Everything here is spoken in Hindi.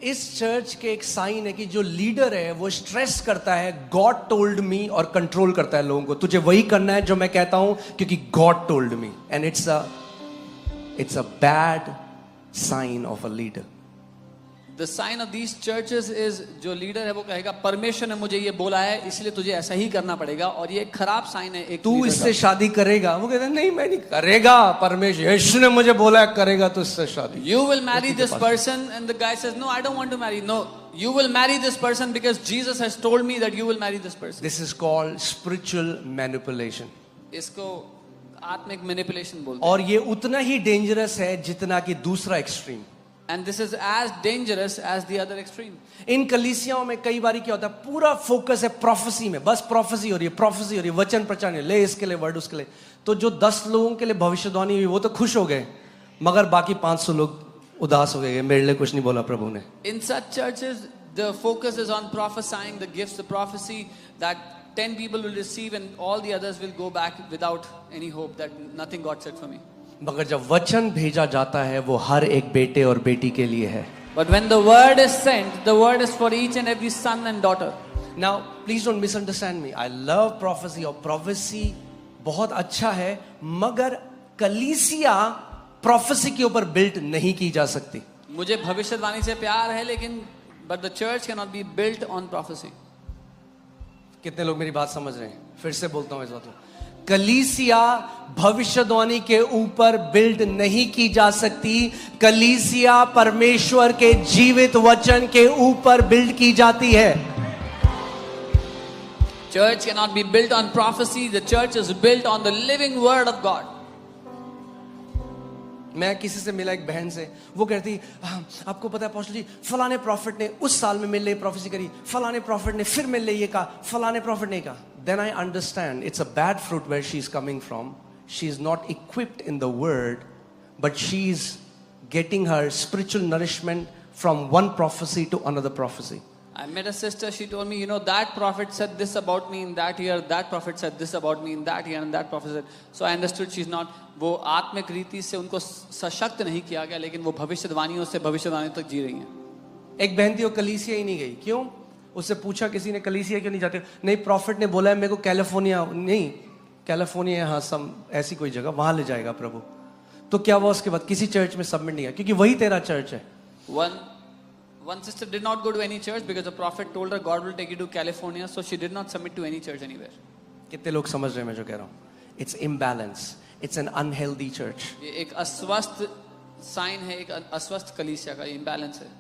इस चर्च के एक साइन है कि जो लीडर है वो स्ट्रेस करता है गॉड टोल्ड मी और कंट्रोल करता है लोगों को। तुझे वही करना है जो मैं कहता हूं क्योंकि God told me, and it's a bad sign of a leader. The sign of these churches is जो लीडर है वो कहेगा परमेश्वर ने मुझे ये बोला है इसलिए तुझे ऐसा ही करना पड़ेगा, और ये एक खराब साइन है एक तू leader इससे का। शादी करेगा, वो कहता है नहीं मैं नहीं करेगा, परमेश्वर यीशु ने मुझे बोला है करेगा तो इससे शादी। You will marry this person and the guy says no I don't want to marry. No, you will marry this person because Jesus has told me that you will marry this person. This is called spiritual manipulation. इसको आत्मिक मैनिपुलेशन बोलते हैं। और ये उतना ही डेंजरस है जितना कि दूसरा extreme. And this is as dangerous as the other extreme. इन कलीसियाओं में कई बार क्या होता है, पूरा फोकस है प्रोफेसी में, बस प्रोफेसी हो रही है, प्रोफेसी हो रही है, वचन प्रचार ले इसके लिए वर्ड उसके लिए। तो जो 10 लोगों के लिए भविष्यवाणी हुई वो तो खुश हो गए, मगर बाकी 500 लोग उदास हो गए, मेरे लिए कुछ नहीं बोला प्रभु ने। In such churches the focus is on prophesying the gifts, the prophecy that 10 people will receive and all the others will go back without any hope that nothing God said for me. मगर जब वचन भेजा जाता है वो हर एक बेटे और बेटी के लिए है। But when the word is sent, the word is for each and every son and daughter. Now please don't misunderstand me. I love prophecy, और prophecy बहुत अच्छा है, मगर कलीसिया prophecy के ऊपर बिल्ट नहीं की जा सकती। मुझे भविष्यवाणी से प्यार है लेकिन but the church cannot be built on prophecy. कितने लोग मेरी बात समझ रहे हैं? फिर से बोलता हूं इस बात को, कलीसिया भविष्यवाणी के ऊपर बिल्ड नहीं की जा सकती, कलीसिया परमेश्वर के जीवित वचन के ऊपर बिल्ड की जाती है। Church cannot be built on prophecy. The church is built on the living word of God. मैं किसी से मिला, एक बहन से, वो कहती आपको पता है अपोस्टल जी फलाने प्रॉफिट ने उस साल में मेरे लिए प्रोफेसी करी, फलाने प्रॉफिट ने फिर मेरे लिए ये कहा, फलाने प्रॉफिट ने कहा। Then I understand it's a bad fruit where she's coming from. She's not equipped in the word, but she's getting her spiritual nourishment from one prophecy to another prophecy. I met a sister, she told me, you know, that prophet said this about me in that year, that prophet said this about me in that year, and that prophet said. So I understood she's not, वो आत्मिक रीति से उनको सशक्त नहीं किया गया, लेकिन वो भविष्यवाणियों से भविष्यवाणी तक जी रही हैं। एक बहन थी वो कलीसिया ही नहीं गई, क्यों? उससे पूछा किसी ने कलीसिया क्यों नहीं जाते? नहीं प्रॉफिट ने बोला है मेरे को कैलिफोर्निया, नहीं कैलिफोर्निया यहाँ सम ऐसी कोई जगह वहां ले जाएगा प्रभु। तो क्या हुआ उसके बाद? किसी चर्च में सबमिट नहीं किया, क्योंकि वही तेरा चर्च है। One sister did not go to any church because the prophet told her God will take you to California, so she did not submit to any church anywhere. कितने लोग समझ रहे हैं मैं जो कह रहा हूँ? It's imbalance. It's an unhealthy church. ये एक अस्वस्थ साइन है, एक अस्वस्थ कलीसिया का imbalance है।